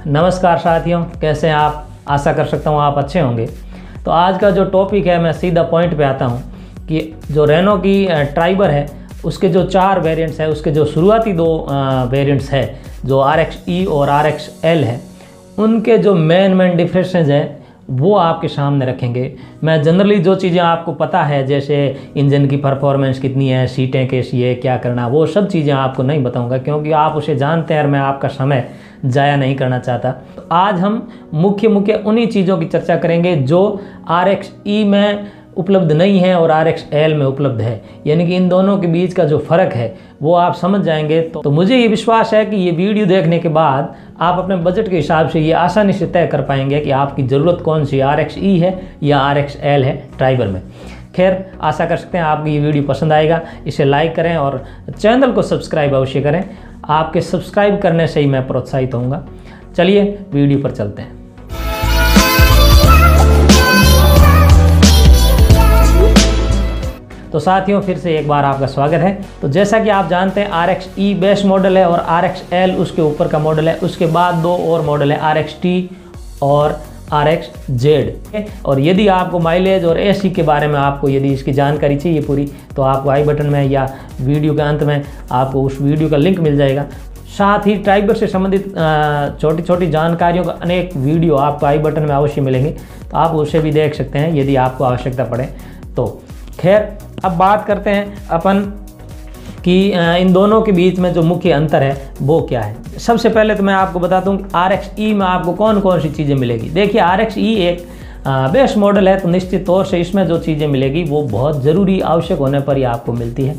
नमस्कार साथियों, कैसे हैं आप। आशा कर सकता हूँ आप अच्छे होंगे। तो आज का जो टॉपिक है, मैं सीधा पॉइंट पे आता हूँ कि जो रेनो की ट्राइबर है उसके जो 4 वेरिएंट्स है, उसके जो शुरुआती 2 वेरिएंट्स है जो RXE और RXL है, उनके जो मेन डिफरेंसेस हैं वो आपके सामने रखेंगे। मैं जनरली जो चीज़ें आपको पता है, जैसे इंजन की परफॉर्मेंस कितनी है, सीटें कैसी है, क्या करना, वो सब चीज़ें आपको नहीं बताऊंगा क्योंकि आप उसे जानते हैं और मैं आपका समय ज़ाया नहीं करना चाहता। तो आज हम मुख्य उन्हीं चीज़ों की चर्चा करेंगे जो RXE में उपलब्ध नहीं है और RXL में उपलब्ध है, यानी कि इन दोनों के बीच का जो फ़र्क है वो आप समझ जाएंगे। तो मुझे ये विश्वास है कि ये वीडियो देखने के बाद आप अपने बजट के हिसाब से ये आसानी से तय कर पाएंगे कि आपकी ज़रूरत कौन सी RXE है या RXL है ट्राइबर में। खैर, आशा कर सकते हैं आपकी ये वीडियो पसंद आएगा। इसे लाइक करें और चैनल को सब्सक्राइब अवश्य करें। आपके सब्सक्राइब करने से ही मैं प्रोत्साहित होऊंगा। चलिए वीडियो पर चलते हैं। तो साथियों, फिर से एक बार आपका स्वागत है। तो जैसा कि आप जानते हैं, RXE बेस मॉडल है और RXL उसके ऊपर का मॉडल है। उसके बाद 2 और मॉडल है, RXT और RXZ। और यदि आपको माइलेज और AC के बारे में आपको यदि इसकी जानकारी चाहिए पूरी, तो आपको आई बटन में या वीडियो के अंत में आपको उस वीडियो का लिंक मिल जाएगा। साथ ही ट्राइबर से संबंधित छोटी छोटी जानकारियों का अनेक वीडियो आपको आई बटन में अवश्य मिलेंगे, तो आप उसे भी देख सकते हैं यदि आपको आवश्यकता पड़े तो। खैर, अब बात करते हैं अपन कि इन दोनों के बीच में जो मुख्य अंतर है वो क्या है। सबसे पहले तो मैं आपको बताता हूँ कि RXE में आपको कौन कौन सी चीज़ें मिलेगी। देखिए, RXE एक बेस मॉडल है, तो निश्चित तौर से इसमें जो चीज़ें मिलेगी वो बहुत ज़रूरी आवश्यक होने पर ही आपको मिलती है।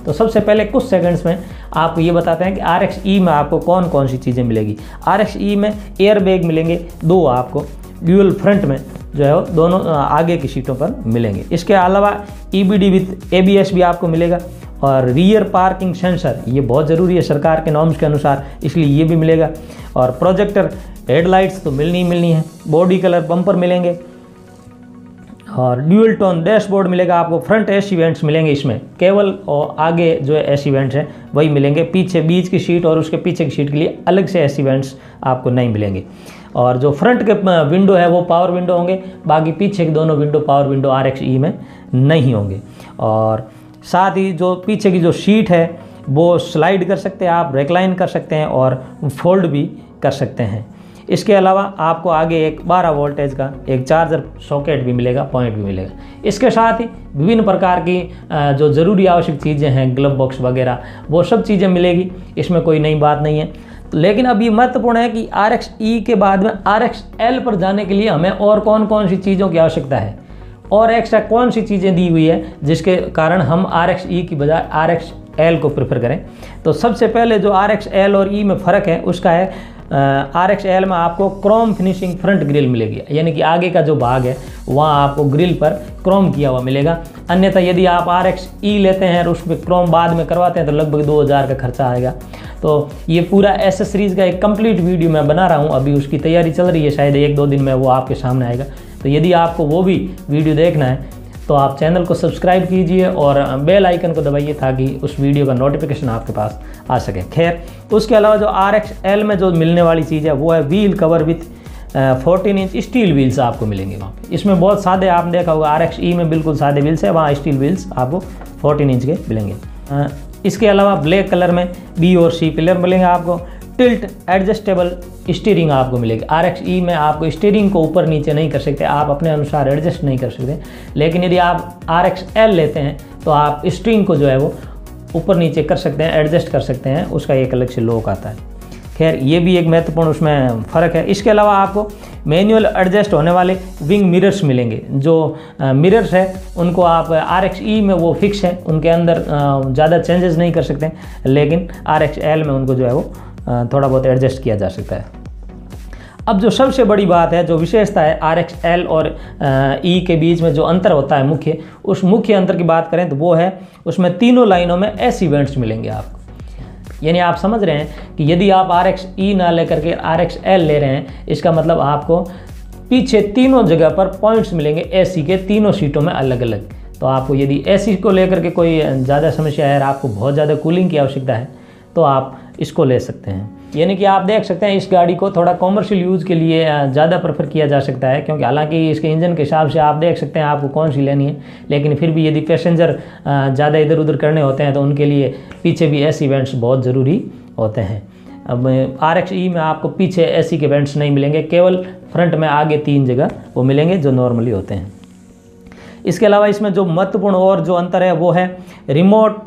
तो सबसे पहले कुछ सेकंड्स में आपको ये बताते हैं कि RXE में आपको कौन कौन सी चीज़ें मिलेगी। RXE में एयर बैग मिलेंगे 2 आपको, ड्यूअल फ्रंट में जो है वो दोनों आगे की सीटों पर मिलेंगे। इसके अलावा EBD विथ ABS भी आपको मिलेगा और रियर पार्किंग सेंसर, ये बहुत ज़रूरी है सरकार के नॉर्म्स के अनुसार, इसलिए ये भी मिलेगा। और प्रोजेक्टर हेडलाइट्स तो मिलनी ही मिलनी है। बॉडी कलर बम्पर मिलेंगे और ड्यूअल टोन डैशबोर्ड मिलेगा आपको। फ्रंट AC वेंट्स मिलेंगे इसमें, केवल और आगे जो है AC वेंट्स हैं वही मिलेंगे। पीछे बीच की सीट और उसके पीछे की सीट के लिए अलग से AC वेंट्स आपको नहीं मिलेंगे। और जो फ्रंट के विंडो है वो पावर विंडो होंगे, बाकी पीछे के दोनों विंडो पावर विंडो RXE में नहीं होंगे। और साथ ही जो पीछे की जो सीट है वो स्लाइड कर सकते हैं आप, रेक्लाइन कर सकते हैं और फोल्ड भी कर सकते हैं। इसके अलावा आपको आगे एक 12 वोल्टेज का एक चार्जर सॉकेट भी मिलेगा, पॉइंट भी मिलेगा। इसके साथ ही विभिन्न प्रकार की जो ज़रूरी आवश्यक चीज़ें हैं, ग्लव बॉक्स वगैरह, वो सब चीज़ें मिलेगी। इसमें कोई नई बात नहीं है। लेकिन अब ये महत्वपूर्ण है कि RXE के बाद में RXL पर जाने के लिए हमें और कौन कौन सी चीज़ों की आवश्यकता है और एक्स्ट्रा कौन सी चीज़ें दी हुई है जिसके कारण हम RXE की बजाय RXL को प्रेफर करें। तो सबसे पहले जो RXL और E में फ़र्क है उसका है, RXL में आपको क्रोम फिनिशिंग फ्रंट ग्रिल मिलेगी, यानी कि आगे का जो भाग है वहाँ आपको ग्रिल पर क्रोम किया हुआ मिलेगा। अन्यथा यदि आप RXE लेते हैं और उसमें क्रोम बाद में करवाते हैं तो लगभग 2000 का खर्चा आएगा। तो ये पूरा एसेसरीज़ का एक कंप्लीट वीडियो मैं बना रहा हूँ, अभी उसकी तैयारी चल रही है, शायद 1-2 दिन में वो आपके सामने आएगा। तो यदि आपको वो भी वीडियो देखना है तो आप चैनल को सब्सक्राइब कीजिए और बेल आइकन को दबाइए ताकि उस वीडियो का नोटिफिकेशन आपके पास आ सके। खैर, उसके अलावा जो RXL में जो मिलने वाली चीज़ है वो है wheel cover with 14 inch steel wheels आपको मिलेंगे वहाँ पे। इसमें बहुत सादे, आपने देखा होगा RXE में बिल्कुल सादे व्हील्स है, वहाँ स्टील व्हील्स आपको 14 इंच के मिलेंगे। इसके अलावा ब्लैक कलर में B और C पिलर मिलेंगे आपको। टिल्ट एडजस्टेबल स्टीयरिंग आपको मिलेगी। RXE में आपको स्टीयरिंग को ऊपर नीचे नहीं कर सकते, आप अपने अनुसार एडजस्ट नहीं कर सकते। लेकिन यदि आप RXL लेते हैं तो आप स्टीयरिंग को जो है वो ऊपर नीचे कर सकते हैं, एडजस्ट कर सकते हैं, उसका एक अलग से लॉक आता है। खैर, ये भी एक महत्वपूर्ण उसमें फ़र्क है। इसके अलावा आपको मैनुअल एडजस्ट होने वाले विंग मिरर्स मिलेंगे। जो मिरर्स है उनको आप RXE में वो फिक्स है, उनके अंदर ज़्यादा चेंजेस नहीं कर सकते, लेकिन RXL में उनको जो है वो थोड़ा बहुत एडजस्ट किया जा सकता है। अब जो सबसे बड़ी बात है, जो विशेषता है RXL और E के बीच में जो अंतर होता है मुख्य, उस मुख्य अंतर की बात करें तो वो है उसमें तीनों लाइनों में AC वेंट्स मिलेंगे आपको। यानी आप समझ रहे हैं कि यदि आप RXE ना लेकर के RXL ले रहे हैं, इसका मतलब आपको पीछे तीनों जगह पर पॉइंट्स मिलेंगे AC के, तीनों सीटों में अलग अलग। तो आपको यदि AC को लेकर के कोई ज़्यादा समस्या है, आपको बहुत ज़्यादा कूलिंग की आवश्यकता है, तो आप इसको ले सकते हैं। यानी कि आप देख सकते हैं इस गाड़ी को थोड़ा कॉमर्शियल यूज़ के लिए ज़्यादा प्रेफर किया जा सकता है, क्योंकि हालांकि इसके इंजन के हिसाब से आप देख सकते हैं आपको कौन सी लेनी है, लेकिन फिर भी यदि पैसेंजर ज़्यादा इधर उधर करने होते हैं तो उनके लिए पीछे भी एसी वेंट्स बहुत ज़रूरी होते हैं। अब RXE में आपको पीछे एसी के वेंट्स नहीं मिलेंगे, केवल फ्रंट में आगे 3 जगह वो मिलेंगे जो नॉर्मली होते हैं। इसके अलावा इसमें जो महत्वपूर्ण और जो अंतर है वो है रिमोट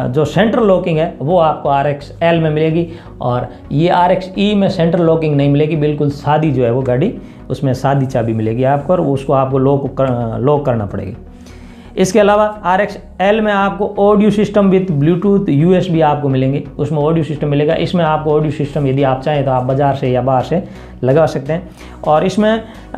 जो सेंट्रल लॉकिंग है वो आपको RXL में मिलेगी, और ये RXE में सेंट्रल लॉकिंग नहीं मिलेगी, बिल्कुल सादी जो है वो गाड़ी, उसमें सादी चाबी मिलेगी आपको और उसको आपको लॉक करना पड़ेगी। इसके अलावा RXL में आपको audio system with Bluetooth USB आपको मिलेंगे, उसमें ऑडियो सिस्टम मिलेगा। इसमें आपको ऑडियो सिस्टम यदि आप चाहें तो आप बाज़ार से या बाहर से लगा सकते हैं, और इसमें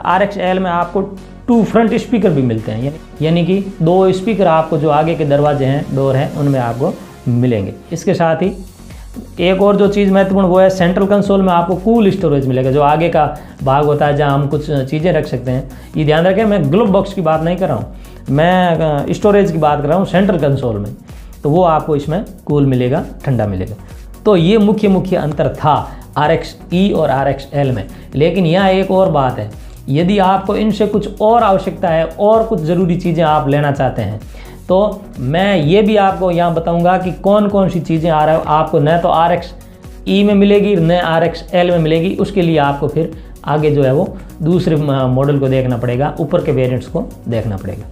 RXL में आपको 2 फ्रंट स्पीकर भी मिलते हैं, यानी कि 2 स्पीकर आपको जो आगे के दरवाजे हैं, डोर हैं, उनमें आपको मिलेंगे। इसके साथ ही एक और जो चीज़ महत्वपूर्ण वो है सेंट्रल कंसोल में आपको कूल स्टोरेज मिलेगा, जो आगे का भाग होता है जहां हम कुछ चीज़ें रख सकते हैं। ये ध्यान रखें, मैं ग्लोब बॉक्स की बात नहीं कर रहा हूँ, मैं स्टोरेज की बात कर रहा हूँ सेंट्रल कंसोल में, तो वो आपको इसमें कूल मिलेगा, ठंडा मिलेगा। तो ये मुख्य अंतर था RXE और RXL में। लेकिन यहाँ एक और बात है, यदि आपको इनसे कुछ और आवश्यकता है और कुछ ज़रूरी चीज़ें आप लेना चाहते हैं तो मैं ये भी आपको यहाँ बताऊंगा कि कौन कौन सी चीज़ें आपको न तो RXE में मिलेगी न RXL में मिलेगी। उसके लिए आपको फिर आगे जो है वो दूसरे मॉडल को देखना पड़ेगा, ऊपर के वेरिएंट्स को देखना पड़ेगा।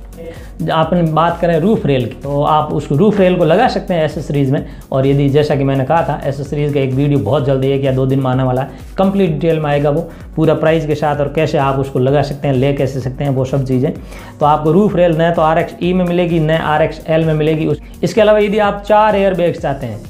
आपने बात करें रूफ रेल की, तो आप उसको रूफ रेल को लगा सकते हैं एसेसरीज़ में, और यदि जैसा कि मैंने कहा था एसेसरीज़ का एक वीडियो बहुत जल्दी 1 या 2 दिन में आने वाला है, कंप्लीट डिटेल में आएगा वो पूरा प्राइस के साथ, और कैसे आप उसको लगा सकते हैं, ले कैसे सकते हैं, वो सब चीज़ें। तो आपको रूफ रेल न तो RXE में मिलेगी न RXL में मिलेगी। इसके अलावा यदि आप 4 एयर बैग्स चाहते हैं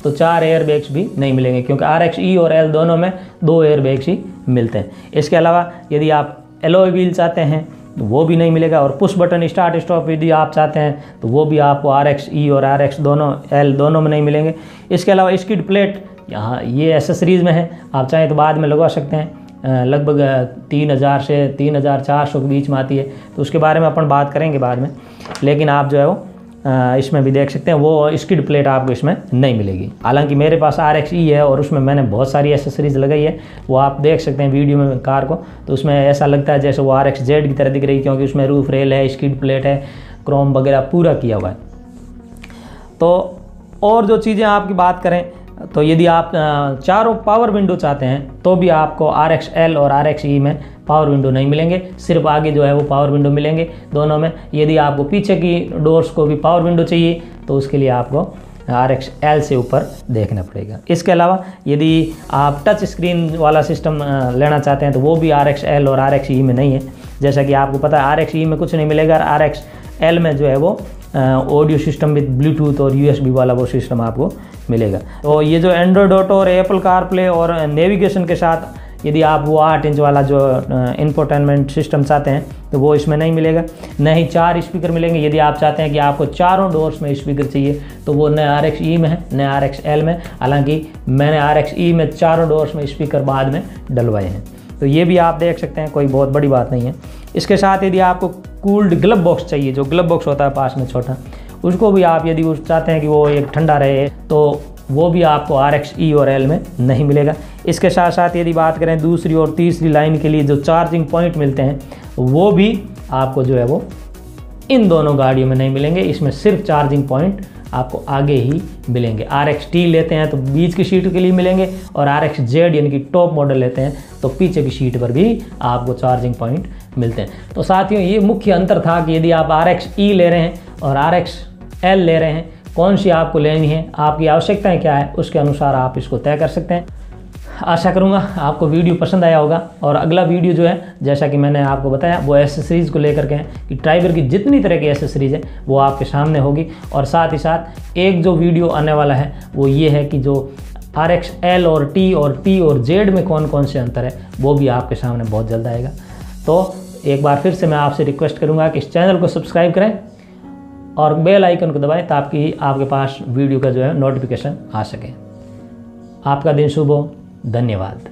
तो 4 एयर बैग्स भी नहीं मिलेंगे, क्योंकि RXE और L दोनों में 2 एयर बैग्स ही मिलते हैं। इसके अलावा यदि आप एलॉय व्हील चाहते हैं तो वो भी नहीं मिलेगा, और पुश बटन स्टार्ट स्टॉप यदि आप चाहते हैं तो वो भी आपको RXE और RX दोनों L दोनों में नहीं मिलेंगे। इसके अलावा स्किड प्लेट यहाँ ये एसेसरीज़ में है, आप चाहें तो बाद में लगवा सकते हैं, लगभग 3000 से 3400 के बीच में आती है, तो उसके बारे में अपन बात करेंगे बाद में। लेकिन आप जो है वो इसमें भी देख सकते हैं वो स्किड प्लेट आपको इसमें नहीं मिलेगी। हालांकि मेरे पास RXE है और उसमें मैंने बहुत सारी एसेसरीज लगाई है, वो आप देख सकते हैं वीडियो में कार को, तो उसमें ऐसा लगता है जैसे वो RXZ की तरह दिख रही है, क्योंकि उसमें रूफ रेल है, स्किड प्लेट है, क्रोम वगैरह पूरा किया हुआ है। तो और जो चीज़ें आपकी बात करें तो यदि आप चारों पावर विंडो चाहते हैं तो भी आपको RXL और RXE में पावर विंडो नहीं मिलेंगे, सिर्फ आगे जो है वो पावर विंडो मिलेंगे दोनों में। यदि आपको पीछे की डोर्स को भी पावर विंडो चाहिए तो उसके लिए आपको RXL से ऊपर देखना पड़ेगा। इसके अलावा यदि आप टच स्क्रीन वाला सिस्टम लेना चाहते हैं तो वो भी RXL और RXE में नहीं है। जैसा कि आपको पता है RXE में कुछ नहीं मिलेगा, RXL में जो है वो ऑडियो सिस्टम विद ब्लूटूथ और USB वाला वो सिस्टम आपको मिलेगा। तो ये जो एंड्रॉयड ऑटो और एप्पल कारप्ले और नेविगेशन के साथ यदि आप वो 8 इंच वाला जो इंफोटेनमेंट सिस्टम चाहते हैं तो वो इसमें नहीं मिलेगा। न ही 4 स्पीकर मिलेंगे। यदि आप चाहते हैं कि आपको चारों डोर्स में स्पीकर चाहिए तो वो न RXE में है न RXL में, हालांकि मैंने RXE में चारों डोर्स में स्पीकर बाद में डलवाए हैं, तो ये भी आप देख सकते हैं, कोई बहुत बड़ी बात नहीं है। इसके साथ यदि आपको कूल्ड ग्लब बॉक्स चाहिए, जो ग्लब बॉक्स होता है पास में छोटा, उसको भी आप यदि चाहते हैं कि वो एक ठंडा रहे तो वो भी आपको RXE और L में नहीं मिलेगा। इसके साथ साथ यदि बात करें दूसरी और तीसरी लाइन के लिए जो चार्जिंग पॉइंट मिलते हैं वो भी आपको जो है वो इन दोनों गाड़ियों में नहीं मिलेंगे। इसमें सिर्फ चार्जिंग पॉइंट आपको आगे ही मिलेंगे। RXT लेते हैं तो बीच की सीट के लिए मिलेंगे, और RXZ यानी कि टॉप मॉडल लेते हैं तो पीछे की सीट पर भी आपको चार्जिंग पॉइंट मिलते हैं। तो साथियों ये मुख्य अंतर था कि यदि आप RXE ले रहे हैं और RXL ले रहे हैं, कौन सी आपको लेनी है, आपकी आवश्यकताएं क्या है, उसके अनुसार आप इसको तय कर सकते हैं। आशा करूंगा आपको वीडियो पसंद आया होगा, और अगला वीडियो जो है जैसा कि मैंने आपको बताया वो एसेसरीज़ को लेकर के हैं कि ट्राइबर की जितनी तरह की एसेसरीज़ है वो आपके सामने होगी। और साथ ही साथ एक जो वीडियो आने वाला है वो ये है कि जो RXL और T और Z में कौन कौन से अंतर है वो भी आपके सामने बहुत जल्द आएगा। तो एक बार फिर से मैं आपसे रिक्वेस्ट करूँगा कि इस चैनल को सब्सक्राइब करें और बेल आइकन को दबाएं ताकि आपके पास वीडियो का जो है नोटिफिकेशन आ सके। आपका दिन शुभ हो। धन्यवाद।